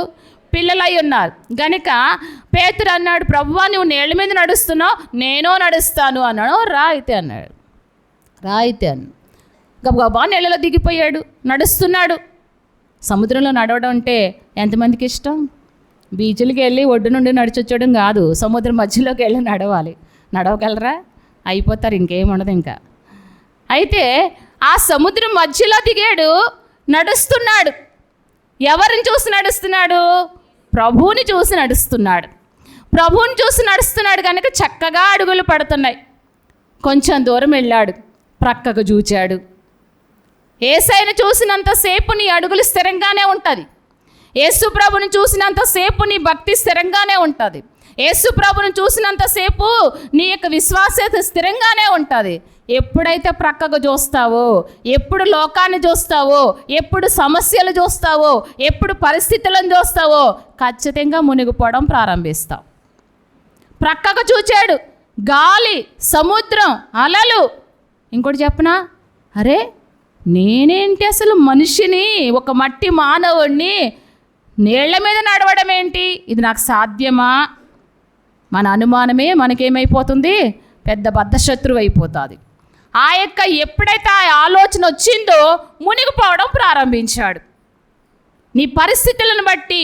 పిల్లలై ఉన్నారు. గనుక పేతురు అన్నాడు, ప్రభువా నువ్వు నీళ్ళ మీద నడుస్తున్నావు, నేను నడుస్తాను అన్నాడు. రాయితే అన్నాడు. గబగబా నీళ్ళలో దిగిపోయాడు, నడుస్తున్నాడు. సముద్రంలో నడవడం అంటే ఎంతమందికి ఇష్టం? బీచ్లకి వెళ్ళి ఒడ్డు నుండి నడిచొచ్చడం కాదు, సముద్రం మధ్యలోకి వెళ్ళి నడవాలి. నడవగలరా? అయిపోతారు, ఇంకేం ఉండదు ఇంకా. అయితే ఆ సముద్రం మధ్యలో దిగాడు, నడుస్తున్నాడు. ఎవరిని చూసి నడుస్తున్నాడు? ప్రభువుని చూసి నడుస్తున్నాడు. ప్రభువుని చూసి నడుస్తున్నాడు కనుక చక్కగా అడుగులు పడుతున్నాయి. కొంచెం దూరం వెళ్ళాడు, ప్రక్కకు చూచాడు. యేసయ్యను చూసినంతసేపు నీ అడుగులు స్థిరంగానే ఉంటుంది. యేసు ప్రభుని చూసినంతసేపు నీ భక్తి స్థిరంగానే ఉంటుంది. యేసు ప్రభుని చూసినంతసేపు నీ యొక్క విశ్వాసత స్థిరంగానే ఉంటుంది. ఎప్పుడైతే ప్రక్కకు చూస్తావో, ఎప్పుడు లోకాన్ని చూస్తావో, ఎప్పుడు సమస్యలు చూస్తావో, ఎప్పుడు పరిస్థితులను చూస్తావో, ఖచ్చితంగా మునిగిపోవడం ప్రారంభిస్తావు. ప్రక్కకు చూచాడు, గాలి, సముద్రం, అలలు. ఇంకోటి చెప్పనా? అరే నేనేంటి అసలు మనిషిని, ఒక మట్టి మానవుడిని నీళ్ల మీద నడవడం ఏంటి? ఇది నాకు సాధ్యమా? మన అనుమానమే మనకేమైపోతుంది? పెద్ద బద్ధశత్రువు అయిపోతుంది. ఆ యొక్క ఎప్పుడైతే ఆ ఆలోచన వచ్చిందో మునిగిపోవడం ప్రారంభించాడు. నీ పరిస్థితులను బట్టి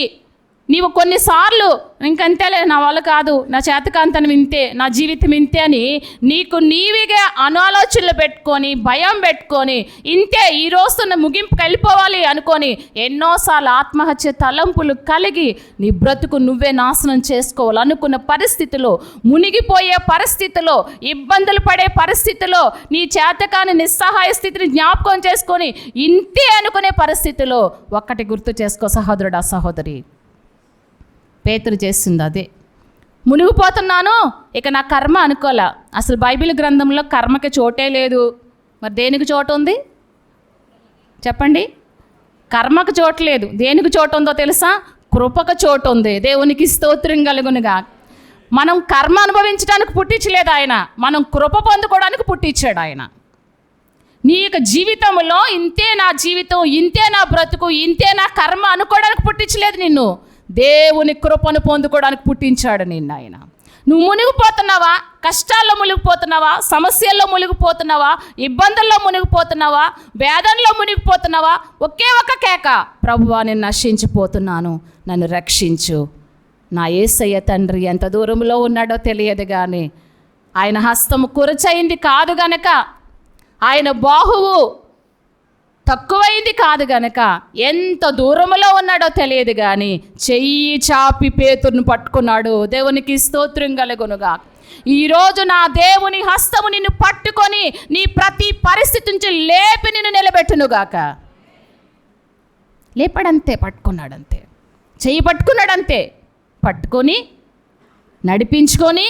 నీవు కొన్నిసార్లు ఇంకంతేలే, నా వల్ల కాదు, నా చేతకాంతనం ఇంతే, నా జీవితం ఇంతే అని నీకు నీవిగా అనాలోచనలు పెట్టుకొని, భయం పెట్టుకొని, ఇంతే ఈ రోజున ముగింపుకి వెళ్ళిపోవాలి అనుకొని ఎన్నోసార్లు ఆత్మహత్య తలంపులు కలిగి నీ బ్రతుకు నువ్వే నాశనం చేసుకోవాలనుకున్న పరిస్థితిలో, మునిగిపోయే పరిస్థితిలో, ఇబ్బందులు పడే పరిస్థితిలో, నీ చేతకాని నిస్సహాయ స్థితిని జ్ఞాపకం చేసుకొని ఇంతే అనుకునే పరిస్థితిలో ఒక్కటి గుర్తు చేసుకో సహోదరుడా, సహోదరి, పేతురు చేస్తుంది అదే. మునిగిపోతున్నాను, ఇక నా కర్మ అనుకోలే. అసలు బైబిల్ గ్రంథంలో కర్మకి చోటే లేదు. మరి దేనికి చోటు ఉంది చెప్పండి? కర్మకు చోటు లేదు. దేనికి చోటు ఉందో తెలుసా? కృపకు చోటు ఉంది. దేవునికి స్తోత్రం కలుగునుగా. మనం కర్మ అనుభవించడానికి పుట్టించలేదు ఆయన, మనం కృప పొందుకోవడానికి పుట్టించాడు ఆయన. నీ యొక్క జీవితంలో ఇంతే నా జీవితం, ఇంతే నా బ్రతుకు, ఇంతే నా కర్మ అనుకోవడానికి పుట్టించలేదు నిన్ను. దేవుని కృపను పొందుకోవడానికి పుట్టించాడు నిన్ను ఆయన. నువ్వు మునిగిపోతున్నావా? కష్టాల్లో మునిగిపోతున్నావా? సమస్యల్లో మునిగిపోతున్నావా? ఇబ్బందుల్లో మునిగిపోతున్నావా? వేదనలో మునిగిపోతున్నావా? ఒకే ఒక కేక, ప్రభువా నేను నశించిపోతున్నాను, నన్ను రక్షించు. నా యేసయ్య తండ్రి ఎంత దూరంలో ఉన్నాడో తెలియదు కానీ ఆయన హస్తము కురచయింది కాదు గనక, ఆయన బాహువు తక్కువైంది కాదు గనక ఎంత దూరంలో ఉన్నాడో తెలియదు కానీ చెయ్యి చాపి పేతురును పట్టుకున్నాడు. దేవునికి స్తోత్రం కలుగునుగా. ఈరోజు నా దేవుని హస్తము నిన్ను పట్టుకొని నీ ప్రతి పరిస్థితి నుంచి లేపి నిన్ను నిలబెట్టునుగాక. లేపాడంతే, పట్టుకున్నాడంతే, చెయ్యి పట్టుకున్నాడంతే. పట్టుకొని నడిపించుకొని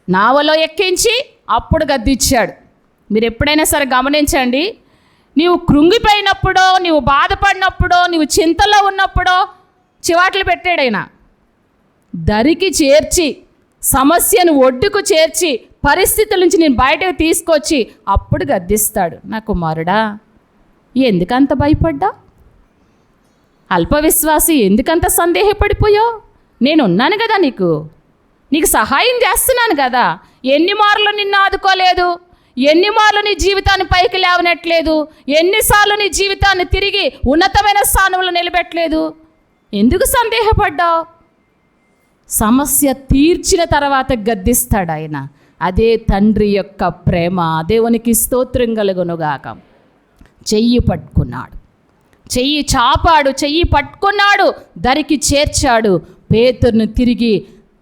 నావలో ఎక్కించి అప్పుడు గద్దిచ్చాడు. మీరు ఎప్పుడైనా సరే గమనించండి, నీవు కృంగిపోయినప్పుడో, నీవు బాధపడినప్పుడో, నీవు చింతలో ఉన్నప్పుడో చివాట్లు పెట్టాడైనా. దరికి చేర్చి, సమస్యను ఒడ్డుకు చేర్చి, పరిస్థితుల నుంచి నేను బయటకు తీసుకొచ్చి అప్పుడు గద్దిస్తాడు. నా కుమారుడా, ఎందుకంత భయపడ్డా? అల్పవిశ్వాసి, ఎందుకంత సందేహపడిపోయావు? నేనున్నాను కదా, నీకు సహాయం చేస్తున్నాను కదా. ఎన్ని మార్లు నిన్ను ఆదుకోలేదు? ఎన్ని మార్లు నీ జీవితాన్ని పైకి లేవనట్లేదు? ఎన్నిసార్లు నీ జీవితాన్ని తిరిగి ఉన్నతమైన స్థానంలో నిలబెట్టలేదు? ఎందుకు సందేహపడ్డావు? సమస్య తీర్చిన తర్వాత గద్దిస్తాడు ఆయన. అదే తండ్రి యొక్క ప్రేమ. దేవునికి స్తోత్రం కలుగునుగాక. చెయ్యి పట్టుకున్నాడు, చెయ్యి చాపాడు, చెయ్యి పట్టుకున్నాడు, దరికి చేర్చాడు. పేతురును తిరిగి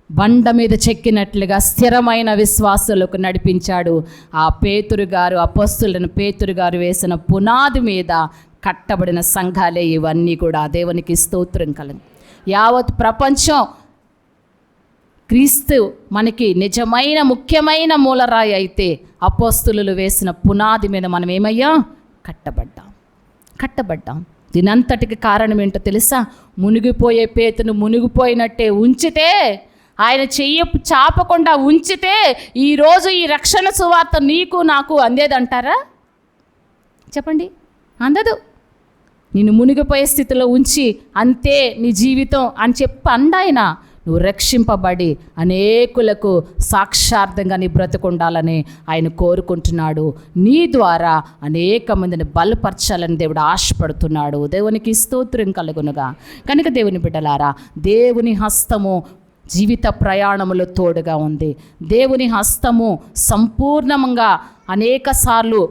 బండ మీద చెక్కినట్లుగా స్థిరమైన విశ్వాసులకు నడిపించాడు. ఆ పేతురు గారు, అపొస్తలుడైన పేతురు గారు వేసిన పునాది మీద కట్టబడిన సంఘాలే ఇవన్నీ కూడా. దేవునికి స్తోత్రం కలుగు. యావత్ ప్రపంచం క్రీస్తు మనకి నిజమైన ముఖ్యమైన మూలరాయి అయితే, అపొస్తలులు వేసిన పునాది మీద మనం ఏమయ్యాం? కట్టబడ్డాం. దీనంతటికి కారణం ఏంటో తెలుసా? మునిగిపోయే పేతును మునిగిపోయినట్టే ఉంచితే, ఆయన చెయ్యి చాపకుండా ఉంచితే ఈరోజు ఈ రక్షణ సువార్త నీకు నాకు అందేదంటారా? చెప్పండి, అందదు. నిన్ను మునిగిపోయే స్థితిలో ఉంచి అంతే నీ జీవితం అని చెప్పి అండాయన. నువ్వు రక్షింపబడి అనేకులకు సాక్షార్థంగా నీ బ్రతుకుండాలని ఆయన కోరుకుంటున్నాడు. నీ ద్వారా అనేక మందిని బలపరచాలని దేవుడు ఆశపడుతున్నాడు. దేవునికి స్తోత్రం కలుగునుగా. కనుక దేవుని బిడ్డలారా, దేవుని హస్తము జీవిత ప్రయాణములో తోడుగా ఉంది. దేవుని హస్తము సంపూర్ణంగా అనేకసార్లు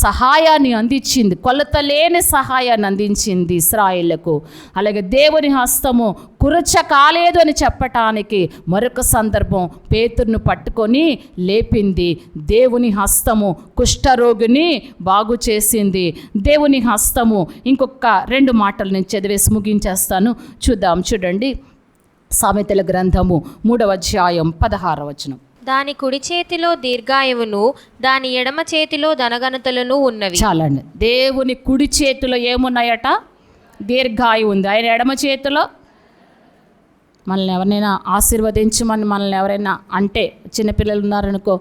సహాయాన్ని అందించింది, కొలతలేని సహాయాన్ని అందించింది ఇశ్రాయేలుకు. అలాగే దేవుని హస్తము కురచ కాలేదు అని చెప్పటానికి మరొక సందర్భం పేతురును పట్టుకొని లేపింది. దేవుని హస్తము కుష్ఠరోగిని బాగు చేసింది. దేవుని హస్తము ఇంకొక 2 మాటలు నేను చదివేసి ముగించేస్తాను. చూడండి, సామెతల గ్రంథము 3వ అధ్యాయం 16వ వచనం. దాని కుడి చేతిలో దీర్ఘాయువును, దాని ఎడమ చేతిలో ధనఘనతలను ఉన్నవి. చాలండి. దేవుని కుడి చేతిలో ఏమున్నాయట? దీర్ఘాయువు ఉంది. ఆయన ఎడమ చేతిలో మనల్ని ఎవరైనా ఆశీర్వదించమని మనల్ని ఎవరైనా అంటే, చిన్నపిల్లలు ఉన్నారనుకో,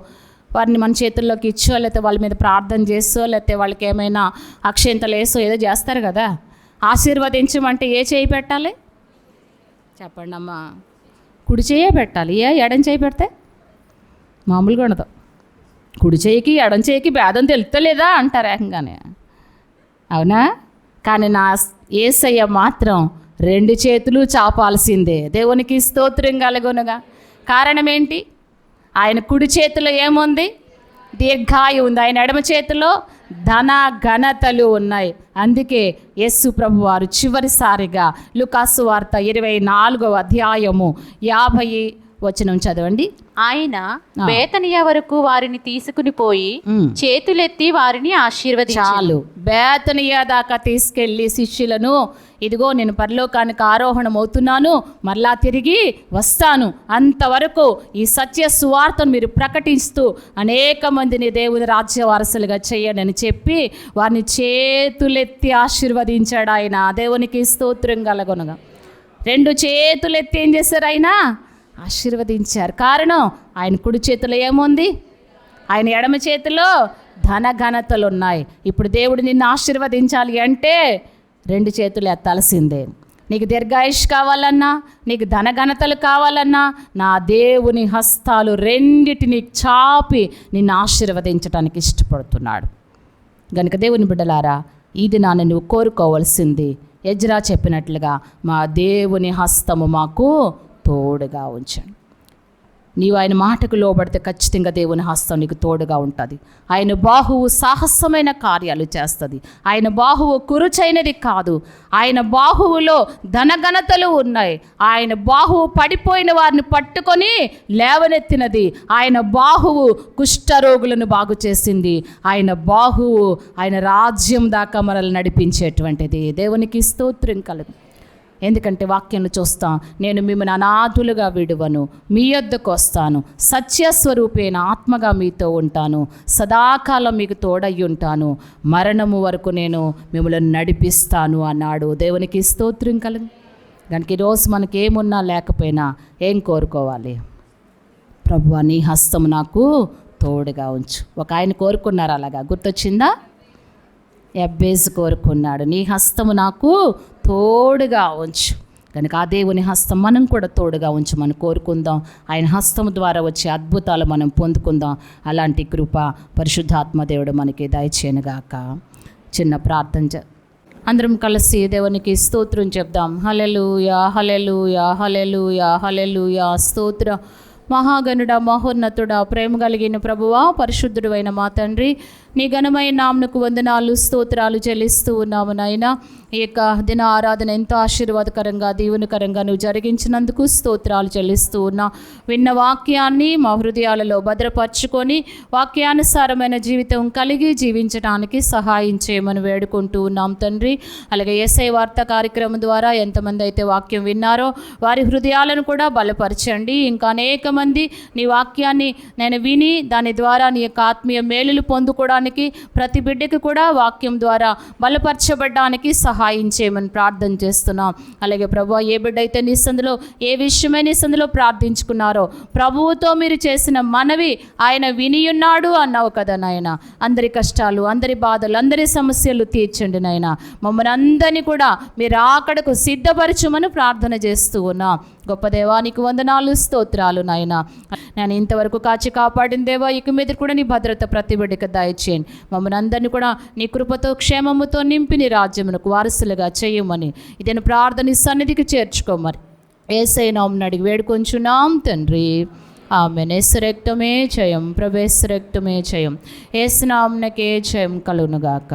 వారిని మన చేతుల్లోకి ఇచ్చో, లేకపోతే వాళ్ళ మీద ప్రార్థన చేసో, లేకపోతే వాళ్ళకి ఏమైనా అక్షింతలు వేసో ఏదో చేస్తారు కదా. ఆశీర్వదించమంటే ఏ చేయి పెట్టాలి చెప్పండి అమ్మా? కుడి చేయే పెట్టాలి. ఎడం చేయి పెడితే మామూలుగా ఉండదు. కుడి చేయికి ఎడం చేయికి భేదం తెలుస్తలేదా అంటారు ఏకంగానే, అవునా? కానీ నా యేసయ్య మాత్రం 2 చేతులు చాపాల్సిందే. దేవునికి స్తోత్రం కలుగునుగా. కారణం ఏంటి? ఆయన కుడి చేతిలో ఏముంది? దీర్ఘాయు ఉంది. ఆయన ఎడమ చేతిలో ధన ఘనతలు ఉన్నాయి. అందుకే యేసు ప్రభు వారు చివరిసారిగా లూకాసు వార్త 24వ అధ్యాయము 50వ వచనం చదవండి. ఆయన బేతనియా వరకు వారిని తీసుకుని పోయి చేతులెత్తి వారిని ఆశీర్వదించారు. చాలు. బేతనియా దాకా తీసుకెళ్ళి శిష్యులను, ఇదిగో నేను పరలోకానికి ఆరోహణం అవుతున్నాను, మరలా తిరిగి వస్తాను, అంతవరకు ఈ సత్య సువార్తను మీరు ప్రకటిస్తూ అనేక మందిని దేవుని రాజ్య వారసులుగా చేయండి అని చెప్పి వారిని చేతులెత్తి ఆశీర్వదించాడు ఆయన. దేవునికి స్తోత్రం కలుగునుగా. 2 చేతులెత్తి ఏం చేశారు? ఆయన ఆశీర్వదించారు. కారణం, ఆయన కుడి చేతిలో ఏముంది? ఆయన ఎడమ చేతిలో ధన ఘనతలు ఉన్నాయి. ఇప్పుడు దేవుడు నిన్ను ఆశీర్వదించాలి అంటే 2 చేతులు ఎత్తాల్సిందే. నీకు దీర్ఘాయుష్ కావాలన్నా, నీకు ధన ఘనతలు కావాలన్నా, నా దేవుని హస్తాలు 2 చాపి నిన్ను ఆశీర్వదించడానికి ఇష్టపడుతున్నాడు. గనుక దేవుని బిడ్డలారా, ఈ దినాన్ని నువ్వు కోరుకోవాల్సింది ఎజ్రా చెప్పినట్లుగా, మా దేవుని హస్తము మాకు తోడుగా ఉంచండి. నీవు ఆయన మాటకు లోబడితే ఖచ్చితంగా దేవుని హస్తం నీకు తోడుగా ఉంటుంది. ఆయన బాహువు సాహసమైన కార్యాలు చేస్తుంది. ఆయన బాహువు కురుచైనది కాదు. ఆయన బాహువులో ధనఘనతలు ఉన్నాయి. ఆయన బాహువు పడిపోయిన వారిని పట్టుకొని లేవనెత్తినది. ఆయన బాహువు కుష్ఠరోగులను బాగు చేసింది. ఆయన బాహువు ఆయన రాజ్యం దాకా మనల్ని నడిపించేటువంటిది. దేవునికి స్తోత్రం కలుగు. ఎందుకంటే వాక్యాన్ని చూస్తాం, నేను మిమ్మల్ని అనాథులుగా విడువను, మీ యొద్దకు వస్తాను, సత్యస్వరూపైన ఆత్మగా మీతో ఉంటాను, సదాకాలం మీకు తోడై ఉంటాను, మరణము వరకు నేను మిమ్మల్ని నడిపిస్తాను అన్నాడు. దేవునికి స్తోత్రం కలుగు. కనుక ఈరోజు మనకి ఏమున్నా లేకపోయినా ఏం కోరుకోవాలి? ప్రభువా, నీ హస్తము నాకు తోడుగా ఉంచు. ఒక ఆయన కోరుకున్నారు, అలాగా గుర్తొచ్చిందా? ఎబ్బేజు కోరుకున్నాడు, నీ హస్తము నాకు తోడుగా ఉంచు. కనుక ఆ దేవుని హస్తం మనం కూడా తోడుగా ఉంచమని కోరుకుందాం. ఆయన హస్తము ద్వారా వచ్చే అద్భుతాలు మనం పొందుకుందాం. అలాంటి కృప పరిశుద్ధాత్మ దేవుడు మనకి దయచేయనుగాక. చిన్న ప్రార్థన అందరం కలిసి దేవునికి స్తోత్రం చెప్దాం. హల్లెలూయా, హల్లెలూయా, హల్లెలూయా, హల్లెలూయా. స్తోత్ర మహాగణుడ, మహోన్నతుడ, ప్రేమ కలిగిన ప్రభువా, పరిశుద్ధుడు అయిన మా తండ్రి, నీ ఘనమైన నామమునకు వందనాలు, స్తోత్రాలు చెల్లిస్తూ ఉన్నాము నాయన. ఈ యొక్క దిన ఆరాధన ఎంతో ఆశీర్వాదకరంగా, దీవెనకరంగా నువ్వు జరిగించినందుకు స్తోత్రాలు చెల్లిస్తూ ఉన్నా. విన్న వాక్యాన్ని మా హృదయాలలో భద్రపరచుకొని వాక్యానుసారమైన జీవితం కలిగి జీవించడానికి సహాయం చేయమని వేడుకుంటూ ఉన్నాం తండ్రి. అలాగే యేసయ్య వార్త కార్యక్రమం ద్వారా ఎంతమంది అయితే వాక్యం విన్నారో వారి హృదయాలను కూడా బలపరచండి. ఇంకా అనేక మంది నీ వాక్యాన్ని నేను విని దాని ద్వారా నీ యొక్క ఆత్మీయ మేలులు పొందుకోవడానికి బలపరచబడడానికి, ప్రతి బిడ్డకి కూడా వాక్యం ద్వారా బలపరచబడడానికి సహాయం చేయమని ప్రార్థన చేస్తున్నాం. అలాగే ప్రభువా, ఏ బిడ్డ అయితే నీ సందులో ఏ విషయమై నీ సందులో ప్రార్థించుకున్నారో ప్రభువుతో మీరు చేసిన మనవి ఆయన వినియున్నాడు అన్నావు కదా నాయన. అందరి కష్టాలు, అందరి బాధలు, అందరి సమస్యలు తీర్చండి నాయన. మమ్మల్ని అందరినీ కూడా మీరు ఆకడకు సిద్ధపరచమని ప్రార్థన చేస్తూ ఉన్నాం. గొప్ప దేవానికి వందనాలు, స్తోత్రాలు నాయన. నేను ఇంతవరకు కాచి కాపాడిన దేవా, ఇక మీద కూడా నీ భద్రత ప్రతి బిడ్డకు దయచేయండి. మమ్మల్ని అందరినీ కూడా నీ కృపతో క్షేమముతో నింపి నీ రాజ్యమునకు వారసులుగా చేయమని ఇదేను ప్రార్థన సన్నిధికి చేర్చుకోమని యేసయ్య నామమున అడిగి వేడుకొంచున్నాం తండ్రి. ఆమేన్. యేసు రక్తమే జయం, ప్రభు యేసు రక్తమే జయం, యేసు నామమునకే జయం కలుగునుగాక.